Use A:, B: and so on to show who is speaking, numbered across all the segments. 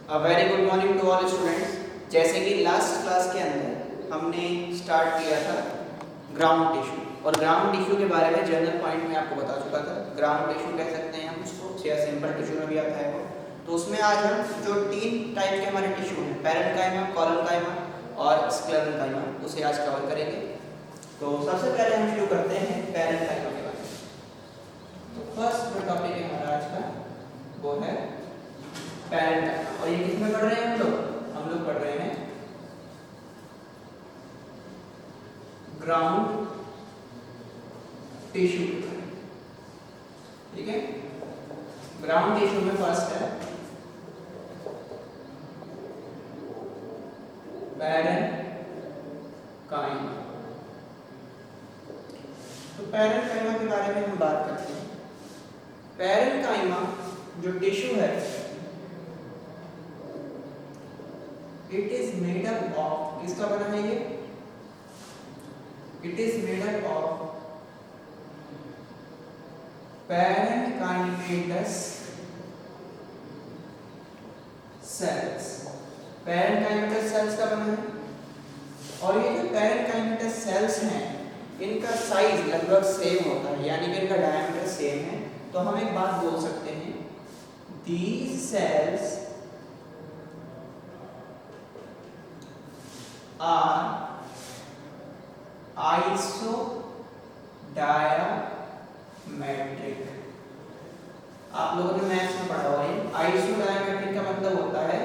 A: A very good morning to all students. जैसे कि last class के अंदर हमने स्टार्ट किया था ग्राउंड टिश्यू, और ग्राउंड टिश्यू के बारे में जनरल पॉइंट में आपको बता चुका था। ग्राउंड टिश्यू कह सकते हैं हम उसको, या सिंपल टिश्यू में भी आता है वो। तो उसमें आज हम जो 3 टाइप के हमारे टिश्यू हैं, पैरेन्काइमा, कॉलमकाइमा और स्क्लेरेन्काइमा, उसे आज कवर करेंगे। तो सबसे पहले हम शुरू करते हैं पैरेन्काइमा के बारे में। तो फर्स्ट जो टॉपिक है हमारा आज का वो है पैरेन्काइमा। और ये किसमें पढ़ रहे हैं हम लोग? हम लोग पढ़ रहे हैं ग्राउंड टिश्यू। ठीक है, ग्राउंड टिश्यू में फर्स्ट है पैरेन्काइमा। तो पैरेन्काइमा के बारे में हम बात करते हैं। पैरेन्काइमा जो टिश्यू है, it is made up of, किसका बना है ये? It is made up of parenchymatous sales. Parenchymatous sales का बना है, और ये जो पैरेन्काइमेटस सेल्स हैं इनका साइज लगभग सेम होता है, यानी कि इनका डायमीटर सेम है। तो हम एक बात बोल सकते हैं, दीज सेल्स आर आइसोडायामेट्रिक। आप लोगों ने मैथ्स में पढ़ा होगा ये। आइसोडायामेट्रिक का मतलब होता है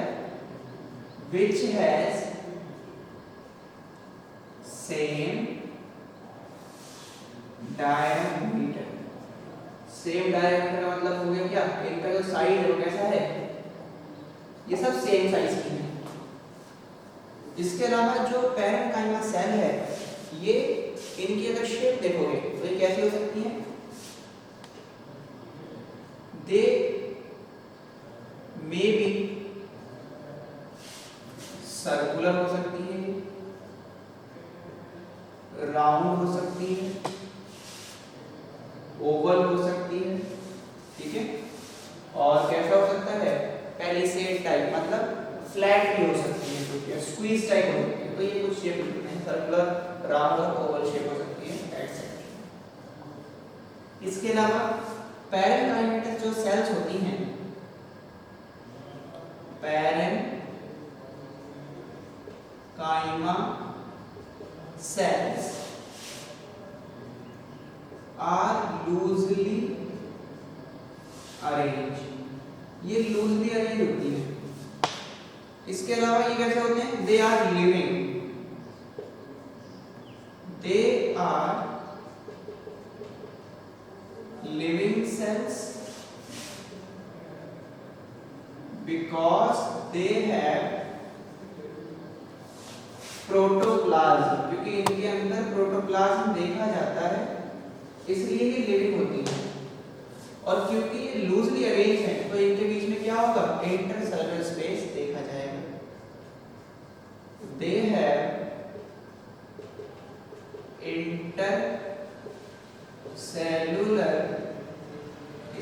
A: which has same diameter. Same diameter का मतलब हो गया क्या? इनका जो साइज है वो कैसा है? ये सब सेम साइज की है। इसके अलावा जो पैरेन्काइमा सेल है, ये इनकी अगर शेप देखोगे तो ये कैसी हो सकती है? दे मे बी सर्कुलर हो सकती है, राउंड हो सकती है, ओवल हो सकती है। ठीक है, और कैसा हो सकता है? पैलिसेड टाइप, मतलब फ्लैट भी हो सकती है, तो क्या स्क्वीज टाइप हो सकती है। तो ये कुछ शेप होते हैं, सर्कुलर, राउंड और ओवल शेप हो सकती है एटसेट्रा। इसके अलावा पैरेन्काइमेटस जो सेल्स होती हैं, parenchyma cells are loosely arrange. ये लूजली अरेंज होती है। इसके अलावा ये कैसे होते हैं? They are living, they are living cells because they have protoplasm. क्योंकि इनके अंदर प्रोटोप्लाज्म देखा जाता है, इसलिए ये लिविंग होती है। और क्योंकि ये लूजली अरेंज है, तो इनके बीच में क्या होगा? इंटरसेलुलर स्पेस देखा जाएगा। They have intercellular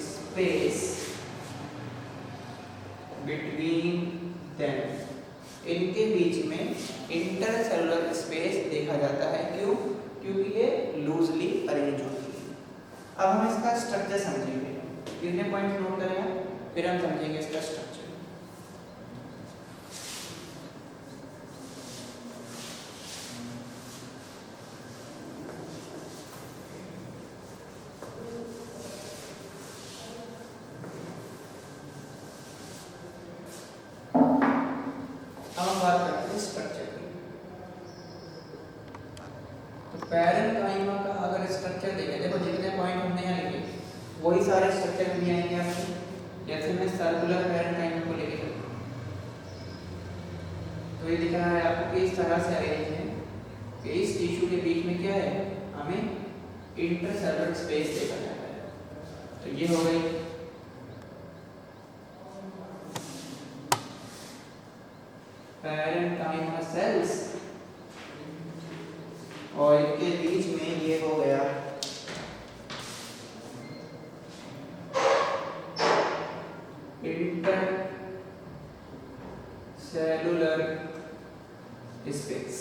A: space between them. इनके बीच में इंटरसेलुलर स्पेस देखा जाता है। क्यों? क्योंकि ये लूजली अरेंज होती है। अब हम इसका स्ट्रक्चर समझेंगे। कितने पॉइंट नोट करें आप, फिर हम समझेंगे इसका स्ट्रक्चर। अब हम बात करते हैं स्ट्रक्चर की। तो पैरेन्काइमा का अगर स्ट्रक्चर देखें, देखो जितने पॉइंट हमने यहाँ लिखे वही सारे स्ट्रक्चर भी आएंगे आपको। जैसे मैं सर्कुलर पैरेन्काइमा को लेके चलूँ, तो ये दिख रहा है आपको कि इस तरह से अरेंज है कि इस टिश्यू के बीच में क्या है? हमें इंटरसेलुलर स्पेस देखा जाता है। तो ये हो गई पैरेन्काइमा सेल्स, और इनके बीच में ये हो गया सेलुलर स्पेस।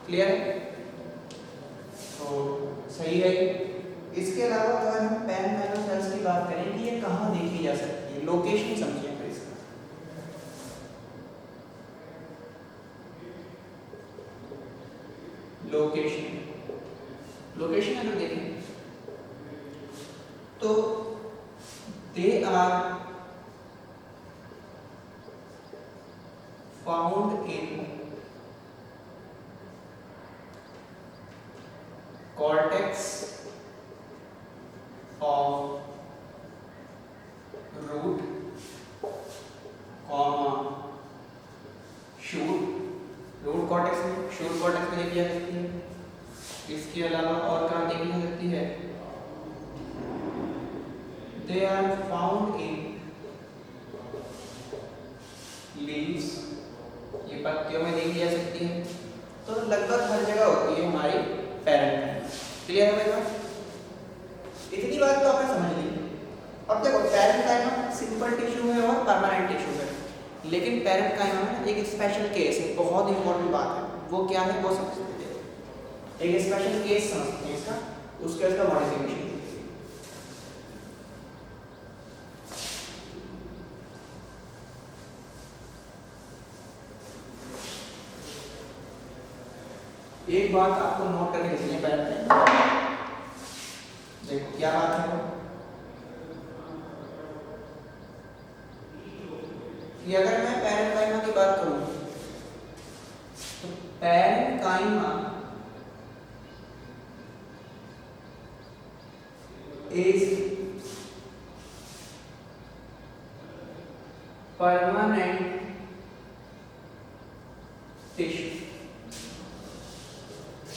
A: क्लियर है? तो सही है। इसके अलावा अगर हम पैरेन्काइमा सेल्स की बात करें कि ये कहाँ देखी जा सकती है, लोकेशन समझिए फिर इसका। लोकेशन अगर देखें तो they are found in cortex of root, shoot, root cortex में, शूट कॉर्टेक्स में देखी जा सकती है। इसके अलावा और कहाँ देखी जा सकती है? They are found in leaves, ये पत्तियों में देखी जा सकती है। तो लगभग हर जगह होती है हमारी पैरेन्काइमा। क्लियर है भाई? इतनी बात तो आपने समझ ली। अब देखो पैरेन्काइमा सिंपल टिश्यू है और परमानेंट टिश्यू है, लेकिन पैरेन्काइमा में एक स्पेशल केस है, बहुत इंपॉर्टेंट बात है। वो क्या है वो समझते हैं। एक स्पेशल केस समझते हैं इसका, उसके बाद इसका मॉडिफिकेशन। एक बात आपको नोट करके लिखनी है पैरेन्काइमा। देखो क्या बात है कि अगर मैं पैरेन्काइमा की बात करूं तो parenchyma is permanent tissue,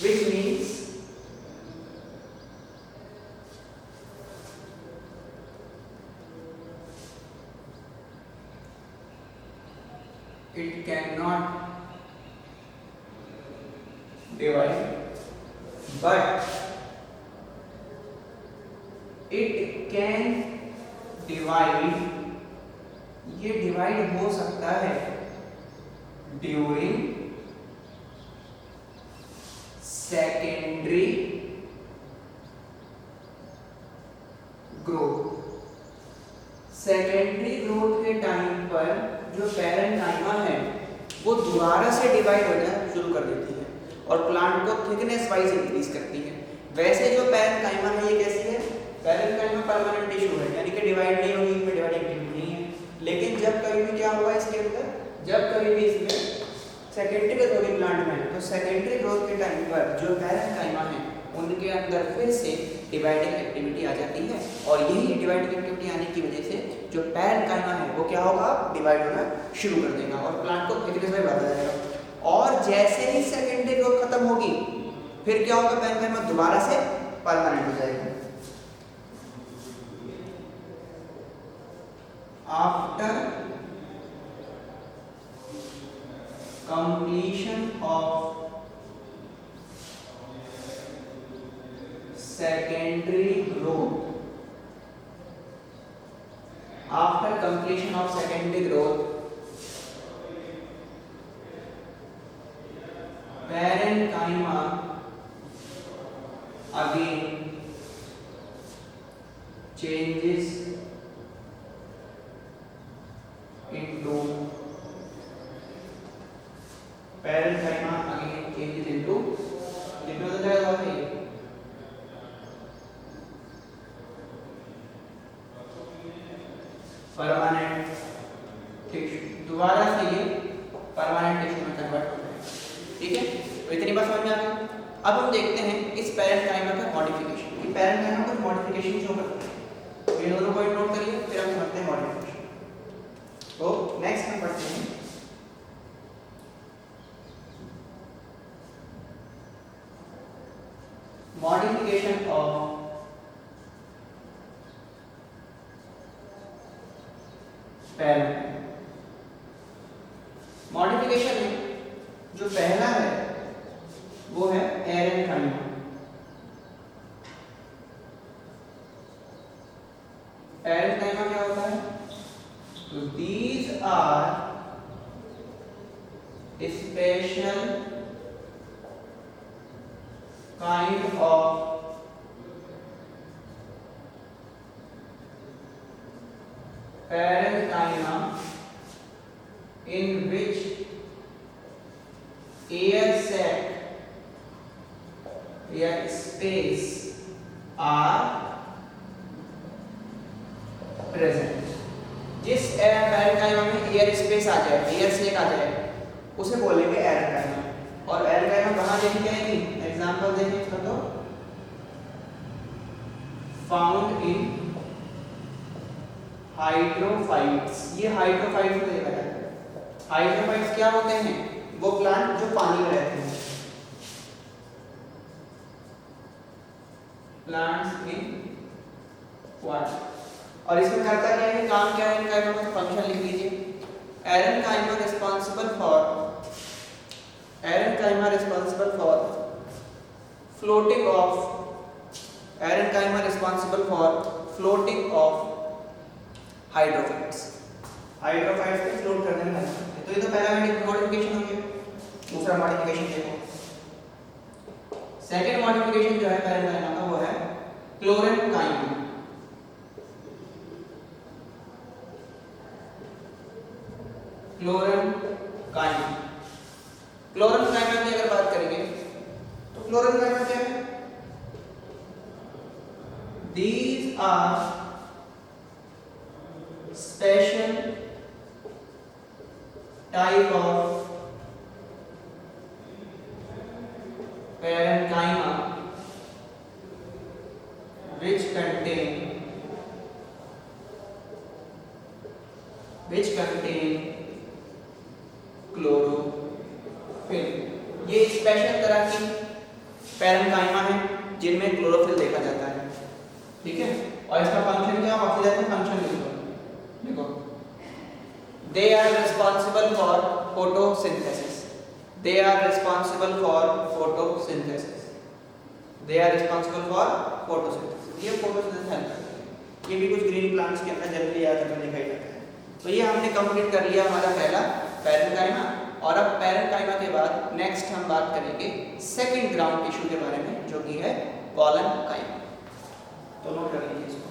A: which means it cannot divide, but it can divide, ये डिवाइड हो सकता है during secondary growth. Secondary growth के टाइम पर जो पैरेन्काइमा है वो दोबारा से डिवाइड होना शुरू कर देती है और प्लांट को थिकनेस वाइज इंक्रीज करती है। वैसे जो पैरेन्काइमा है ये कैसी है? पैरेन्काइमा परमानेंट टिश्यू है, यानी कि डिवाइड नहीं होगी, इसमें डिवाइडिंग एक्टिविटी नहीं है। लेकिन जब कभी भी क्या हुआ इसके अंदर, जब कभी भी इसमें सेकेंडरी ग्रोथ होगी प्लांट में, तो सेकेंडरी ग्रोथ के टाइम पर जो पैरेन्काइमा है उनके अंदर फिर से डिवाइडिंग एक्टिविटी आ जाती है और यही डिवाइडिंग एक्टिविटी आने की वजह से जो पैरेन्काइमा है वो क्या होगा? डिवाइड होना शुरू कर देगा और प्लांट को थिकनेस में बढ़ता जाएगा। और जैसे ही सेकेंडरी ग्रोथ खत्म होगी फिर क्या होगा? पैरेन्काइमा दोबारा से परमानेंट हो जाएगा। After completion of secondary growth, after completion of secondary growth, parenchyma again changes into parenchyma again changes into कितना हो जाएगा भाई? Permanent tissue. दोबारा से ये परमानेंट टिश्यू में कन्वर्ट हो जाएगा। ठीक है, तो इतनी बात समझ में आ गई। अब हम देखते हैं इस पैरेन्काइमा का मॉडिफिकेशन कि पैरेन्काइमा का मॉडिफिकेशन क्यों करते हैं। ये दोनों पॉइंट नोट करिए, फिर हम समझते हैं मॉडिफिकेशन। तो नेक्स्ट हम पढ़ते हैं मॉडिफिकेशन ऑफ पैरेन्काइमा। मॉडिफिकेशन में जो पहला है वो है एरेन्काइमा। एरेन्काइमा क्या होता है? तो these are special kind of parenchyma in which air sac या space are present। जिस पैरेंकाइमा में एयर स्पेस आ जाए, एयर सेक आ जाए, उसे बोलेंगे एरेंकाइमा। और एरेंकाइमा कहाँ देखी जाएगी? एग्जांपल देखिए इसका, तो फाउंड इन हाइड्रोफाइट्स। ये हाइड्रोफाइट्स को देखा जाता है। हाइड्रोफाइट्स क्या होते हैं? वो प्लांट जो पानी में रहते हैं, प्लांट्स इन वाटर। और इसमें करता क्या है, काम क्या है एरेंकाइमा का? फंक्शन लिख लीजिए। Aerenchyma responsible for floating of hydrophytes. Hydrophytes को फ्लोट करने में हेल्प करते हैं। तो ये तो पहला मॉडिफिकेशन हो गया। दूसरा मॉडिफिकेशन देखो, सेकंड मॉडिफिकेशन जो है पैरेंकाइमा का, वो है क्लोरेंकाइमा। क्लोरेंकाइमा की अगर बात करेंगे तो क्लोरेंकाइमा क्या है? These are special type of parenchyma which contain chlorophyll. ये स्पेशल तरह की पैरेंकाइमा है जिनमें क्लोरोफिल देखा जाता है, ठीक है। और इसका फंक्शन क्या? वापस जाते हैं फंक्शन लिखो, देखो, they are responsible for photosynthesis. ये फोटोसिंथेसिस हेल्प करते हैं। ये भी कुछ ग्रीन प्लांट्स के अंदर जनरली ज़्यादातर देखा ही जाता है। तो ये हमने कंप्लीट कर लिया हमारा पहला पैरेंकाइमा। और अब पैरेंकाइमा के बाद नेक्स्ट हम बात करेंगे सेकंड ग्राउंड टिश्यू के बारे में, जो कि है कॉलनकाइमा। तो नोट कर लीजिए इसको।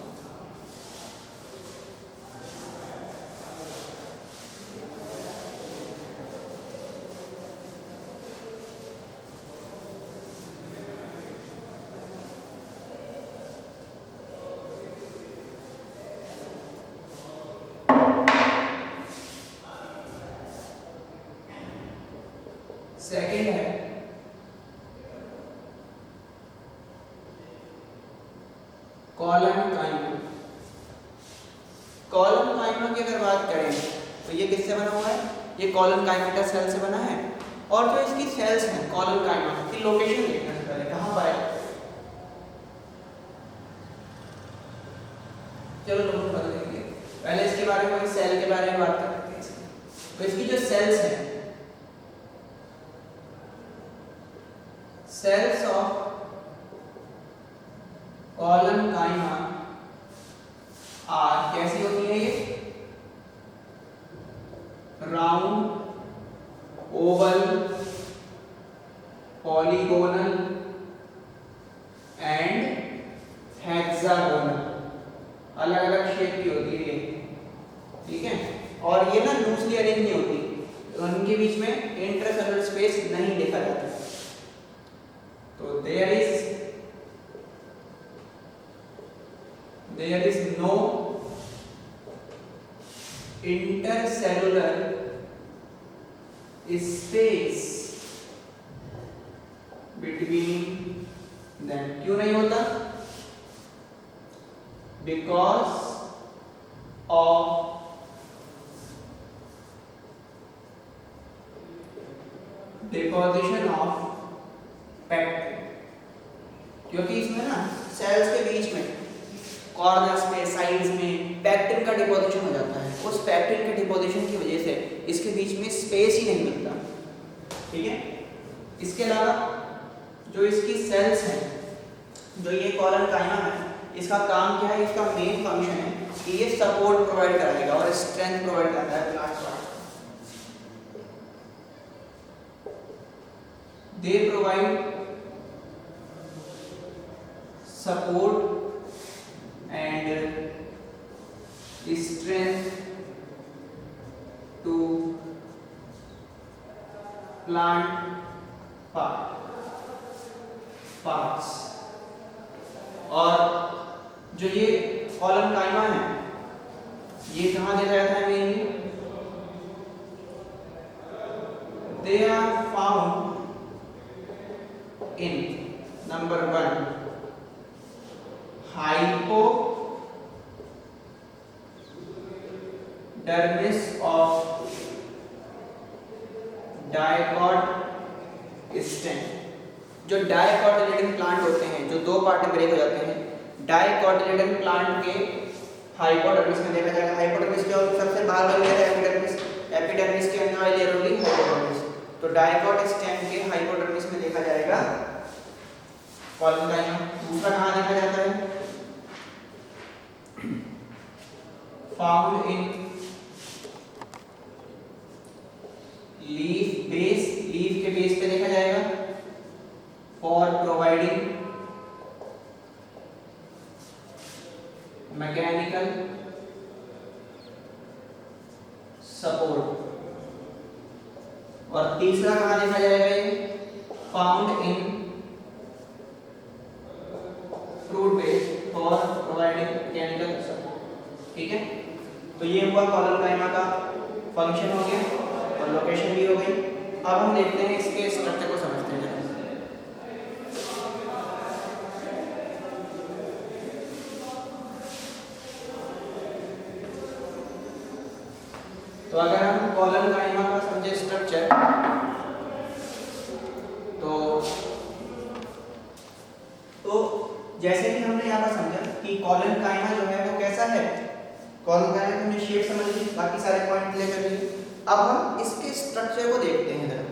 A: सेकंड है कॉलनकाइमा। कॉलनकाइमा की अगर बात करें तो ये किससे बना हुआ है? ये कॉलनकाइमेटा सेल से बना है। और जो इसकी सेल्स हैं कॉलनकाइमा की, लोकेशन देखना है पहले कहाँ पर है। चलो लोग बता देंगे, पहले इसके बारे में, सेल के बारे में बात करते हैं। तो इसकी जो सेल्स हैं, सेल्स ऑफ कॉलनकाइमा आर कैसी होती है? ये round, Oval, polygonal and hexagonal, अलग अलग शेप की होती है, ठीक है। और ये ना लूजली अरेंज नहीं होती, उनके बीच में इंटरसेलुलर स्पेस नहीं देखा जाता। तो there is no intercellular space between them। क्यों नहीं होता? Because of deposition of pectin. क्योंकि इसमें ना सेल्स के बीच में कॉर्नर्स पे, साइड्स में पैक्टिन का डिपोजिशन हो जाता है। उस पैक्टिन के डिपोजिशन की वजह से इसके बीच में स्पेस ही नहीं मिलता, ठीक है। इसके अलावा जो इसकी सेल्स हैं, जो ये कॉलनकाइमा है, इसका काम क्या है? इसका मेन फंक्शन है कि ये सपोर्ट प्रोवाइड कराएगा और स्ट्रेंथ प्रोवाइड करता है प्लांट को। they provide support and strength to plant parts। और जो ये कॉलमकाइमा है ये कहाँ देखा जाता है mainly? They are found in number 1 hypodermis of dicot stem। जो डाइकोटिलेडन प्लांट होते हैं जो दो पार्ट में ब्रेक हो जाते हैं, डाइकोटिलेडन प्लांट के हाइपोडर्मिस में देखा जाएगा। हाइपोडर्मिस क्या होता है? सबसे बाहर वाली लेयर है एपिडर्मिस, एपिडर्मिस के अंदर वाली लेयर होगी हाइपोडर्मिस। तो डाइकोट स्टेम के हाइपोडर्मिस में देखा जाएगा कॉलमकाइमा। दूसरा कहाँ देखा जाता है? Found in leaf base, leaf के बेस पे देखा जाएगा। For providing mechanical support. और तीसरा कहाँ देखा जाएगा? ये found in fruit base for providing mechanical support. ठीक है, तो ये हुआ कॉलमकाइमा का फंक्शन हो गया और लोकेशन भी हो गई। अब हम देखते हैं इसके स्ट्रक्चर को समझते हैं। तो अगर हम कॉलमकाइमा का समझे स्ट्रक्चर तो जैसे कि हमने यहाँ पर समझा कि कॉलमकाइमा जो है वो कैसा है। कॉलमकाइमा हमने शेप समझ ली, बाकी सारे पॉइंट क्लियर कर लिए। अब हम इसके स्ट्रक्चर को देखते हैं जरा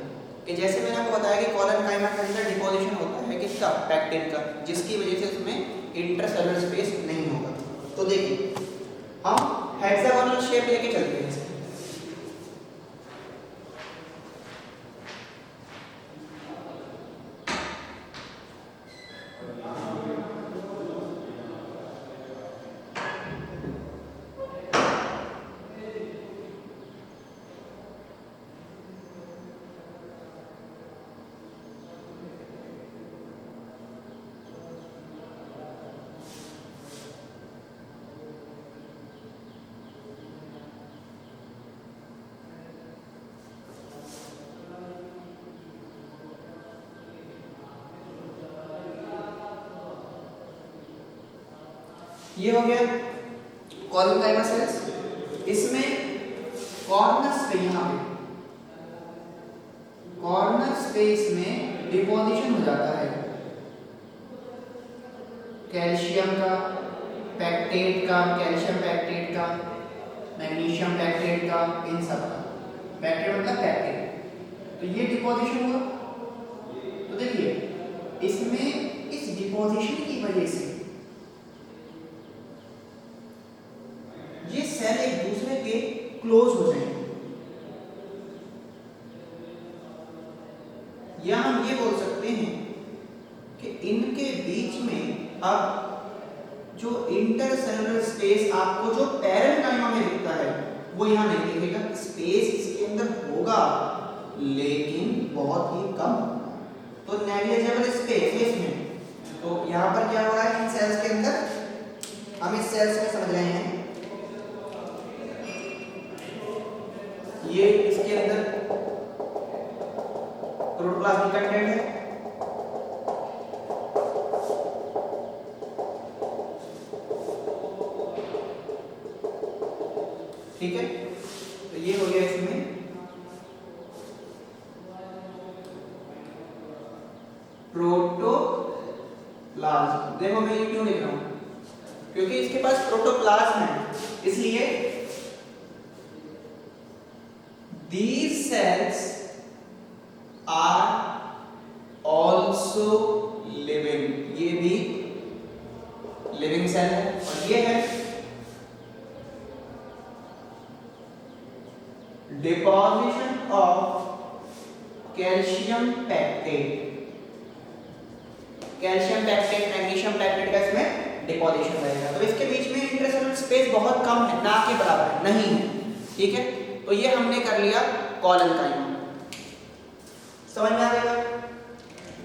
A: कि जैसे मैंने आपको बताया कि कॉलमकाइमा के अंदर डिपोजिशन होता है किसका? पैक्टिन का, जिसकी वजह से उसमें इंटरसेलुलर स्पेस नहीं होगा। तो देखिए हम हेक्सागोनल शेप लेके चलते हैं। ये हो गया कॉलमकाइमा सेल्स। इसमें कॉर्नर पे यहाँ पे कॉर्नर स्पेस में डिपोजिशन हो जाता है कैल्शियम का, पैक्टेट का, कैल्शियम पैक्टेट का, मैग्नीशियम पैक्टेट का, इन सब का। पैक्टेट मतलब पैक्टेट। तो ये डिपोजिशन हुआ। तो देखिए इसमें इस डिपोजिशन की वजह से ये सेल एक दूसरे के क्लोज हो जाएंगे, या हम ये बोल सकते हैं कि इनके बीच में अब जो इंटरसेलुलर स्पेस आपको जो पैरेन्काइमा में दिखता है वो यहाँ नहीं दिखेगा। स्पेस इसके अंदर होगा लेकिन बहुत ही कम, तो नेग्लिजिबल स्पेस है इसमें। तो यहाँ पर क्या हो रहा है इन सेल्स के अंदर, हम इस सेल्स में समझ रहे हैं ये इसके अंदर प्रोटोप्लाज्मिक कंटेंट है। ठीक है, तो ये हो गया इसमें प्रोटोप्लाज्म। देखो मैं ये क्यों लिख रहा हूं, क्योंकि इसके पास प्रोटोप्लाज्म है, इसलिए these cells are also living। ये भी लिविंग सेल है और ये है deposition of calcium pectate. Calcium pectate magnesium pectate का इसमें डिपोजिशन रहेगा। तो इसके बीच में इंटरसेलुलर स्पेस बहुत कम है, ना के बराबर है, नहीं है, ठीक है। तो ये हमने कर लिया कॉलन काइमा। समझ में आ गया?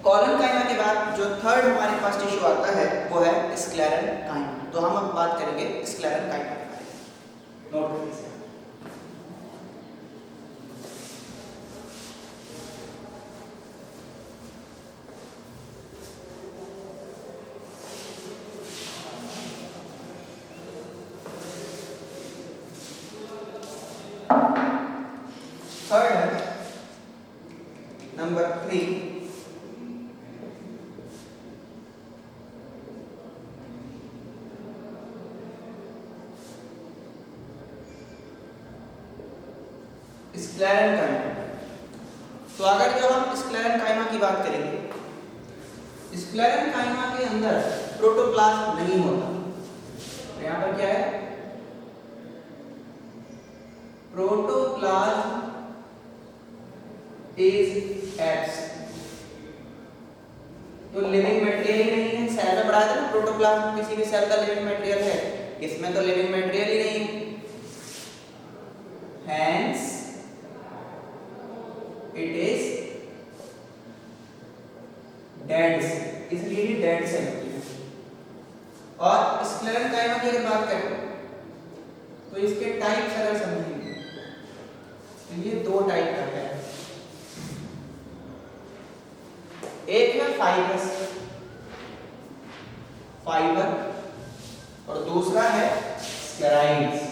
A: कॉलन काइमा के बाद जो थर्ड हमारे पास टिश्यू आता है वो है स्क्लेरन काइमा। तो हम अब बात करेंगे स्क्लेरन काइमा के बारे में। नोट कर लीजिए। थर्ड है नंबर 3 स्क्लेरन काइमा। तो अगर जब हम स्क्लेरन काइमा की बात करेंगे, स्क्लेरन काइमा के अंदर प्रोटोप्लाज्म नहीं होता। तो यहां पर क्या है? Protoplasm is absent. तो लिविंग मटेरियल ही नहीं है। सेल में पढ़ाया था ना, प्रोटोप्लाज्म किसी भी सेल का लिविंग मटेरियल है, इसमें तो लिविंग मटेरियल ही नहीं है। Hence it is dead cell, इसलिए ये डेड सेल होती है। और स्क्लेरन काइमा की अगर बात करें तो इसके टाइप्स अगर समझेंगे तो ये दो टाइप का है। एक है फाइब्रस फाइबर और दूसरा है स्क्लेराइड्स।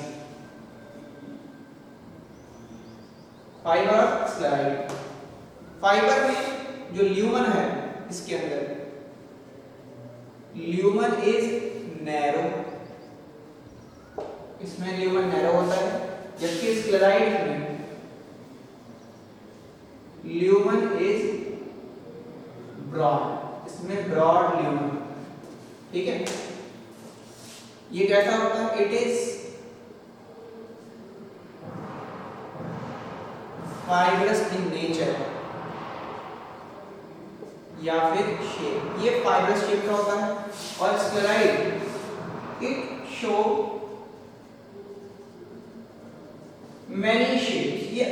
A: फाइबर और स्क्लेराइड। फाइबर में जो ल्यूमन है इसके अंदर, ल्यूमन इज नैरो, इसमें ल्यूमन नैरो होता है। जबकि स्क्लेराइड में ल्यूमन इज ब्रॉड, इसमें ब्रॉड ल्यूमन, ठीक है। ये कैसा होता है? It is fibrous in nature या फिर शेप, ये फाइब्रस शेप का होता है। और sclereid it show many shapes, ये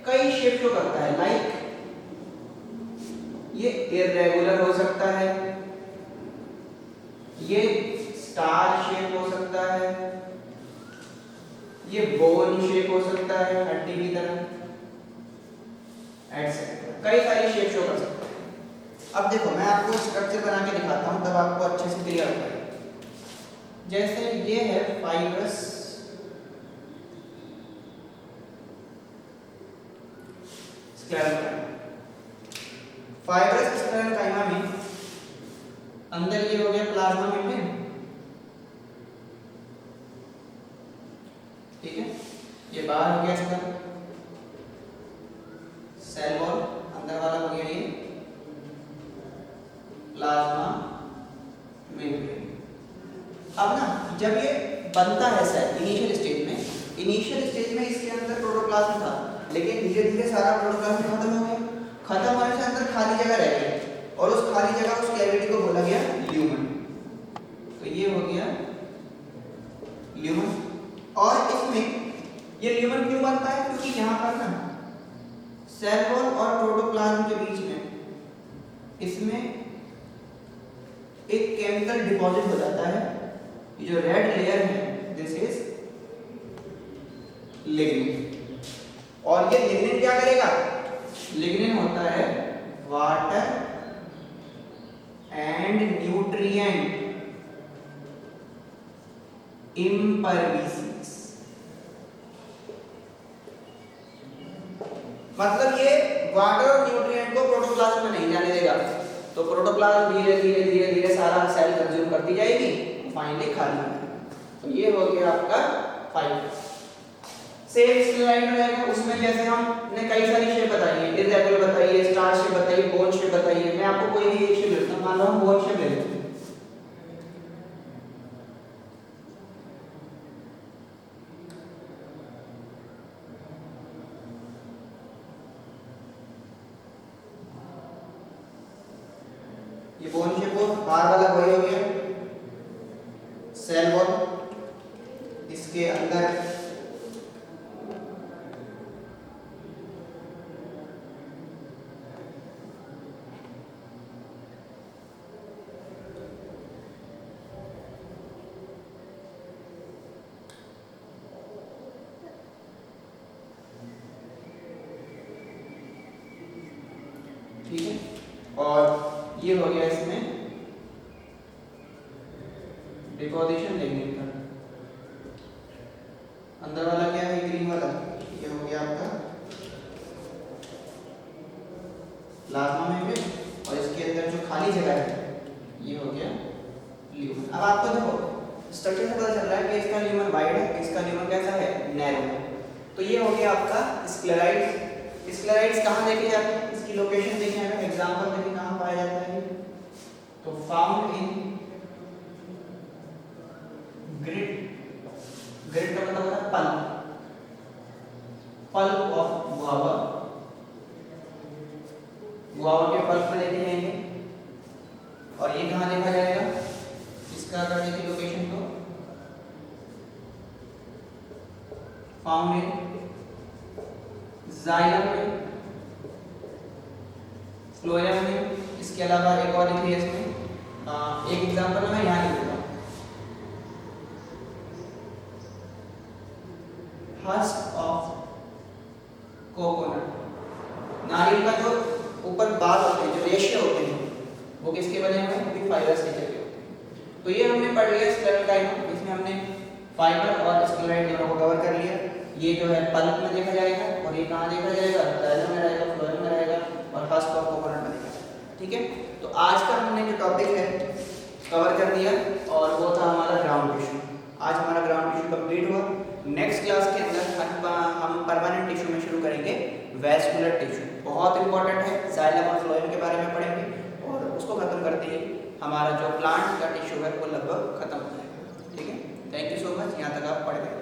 A: कई शेप शो करता है। लाइक ये इरेगुलर हो सकता है, ये स्टार शेप हो सकता है, ये बोन शेप हो सकता है हड्डी की तरह, एटसेट्रा। कई सारी शेप शो कर सकता है। अब देखो मैं आपको स्ट्रक्चर बना के दिखाता हूं, तब आपको अच्छे से क्लियर हो जाएगा। जैसे ये है फाइब्रस स्क्लेरन काइमा। फाइब्रस स्क्लेरन काइमा में अंदर ये हो गया प्लाज्मा मेम्ब्रेन, ठीक है। ये बाहर हो गया इसका सेल वॉल, अंदर वाला हो गया ये प्लाज्मा मेम्ब्रेन। अब ना जब ये बनता है सेल इनिशियल स्टेज में इसके अंदर प्रोटोप्लाज्म था, लेकिन धीरे धीरे सारा प्रोटोप्लाज्म खत्म हो गया। खत्म होने से अंदर खाली जगह रह गई और उस खाली जगह, उस कैविटी को बोला गया ल्यूमन। तो ये हो गया ल्यूमन। और इसमें ये ल्यूमन क्यों बनता है? क्योंकि यहाँ पर ना सेल वॉल और प्रोटोप्लाज्म के बीच में इसमें एक केमिकल डिपॉजिट हो जाता है। ये जो रेड लेयर है दिस इज लिग्निन। और ये लिग्निन क्या करेगा? लिग्निन होता है वाटर एंड न्यूट्रिएंट इम्परविसेंस। मतलब ये वाटर और न्यूट्रिएंट को प्रोटोप्लाज्म में नहीं जाने देगा। तो प्रोटोप्लाज्म धीरे धीरे धीरे धीरे सारा सेल कंज्यूम करती जाएगी, फाइनली खाली हो जाएगा। तो ये हो गया आपका फाइबर। सेम स्लाइड रहेगा, उसमें जैसे हमने कई सारी शेप बताई है, इरेगुलर बताई है, स्टार शेप बताई है, बोन शेप बताई है। मैं आपको कोई भी एक शेप लेता हूं, मान लो हम बोन शेप ले लेते हैं। ये बोन शेप हो, बाहर वाला वही हो गया सेल वॉल, इसके अंदर ठीक है, और ये हो गया इसमें डिपोजिशन लेंगे का अंदर वाला क्या है ग्रीन वाला, ये हो गया आपका प्लाज्मा मेम्ब्रेन, और इसके अंदर जो खाली जगह है ये हो गया ल्यूमन। अब आपको देखो स्ट्रक्चर से पता चल रहा है कि इसका ल्यूमन वाइड है, इसका ल्यूमन कैसा है नैरो है। तो ये हो गया आपका स्क्लेराइड्स। स्क्लेराइड्स कहाँ देखे जाते हैं, इसकी लोकेशन देखें, अगर एग्जांपल देखें कहाँ पाया जाता है, तो फाउंड इन ग्रिड, ग्रिड का मतलब होता है pulp, pulp of guava, guava के पल्प में देखे जाएंगे। और ये कहाँ देखा जाएगा, इसका अगर देखें लोकेशन तो फाउंड इन जाइलम में, फ्लोएम में। इसके अलावा एक और देखिए इसमें एक एग्जांपल मैं यहाँ लिख देता हूँ, हस्क ऑफ कोकोनट। नारियल का जो ऊपर बाल होते हैं, जो रेशे होते हैं, वो किसके बने हुए हैं, वो भी फाइबर नेचर के होते हैं। तो ये हमने पढ़ लिया स्क्लेरोकाइनम, इसमें हमने फाइबर और स्क्लेराइड दोनों को कवर कर लिया। ये जो है पल्प में देखा जाएगा, और ये कहाँ देखा जाएगा, जाइलम में रहेगा, फ्लोएम में रहेगा, और हस्क ऑफ कोकोनट में देखा जाएगा। ठीक है, तो आज का हमने जो टॉपिक है कवर कर दिया, और वो था हमारा ग्राउंड टिश्यू। आज हमारा ग्राउंड टिश्यू कंप्लीट हुआ। नेक्स्ट क्लास के अंदर हम परमानेंट टिश्यू में शुरू करेंगे वैस्कुलर टिश्यू, बहुत इंपॉर्टेंट है, जाइलम और फ्लोएम के बारे में पढ़ेंगे, और उसको खत्म करते ही हमारा जो प्लांट का टिश्यू है वो लगभग खत्म हो जाएगा। ठीक है, थैंक यू सो मच, यहाँ तक आप पढ़ गए।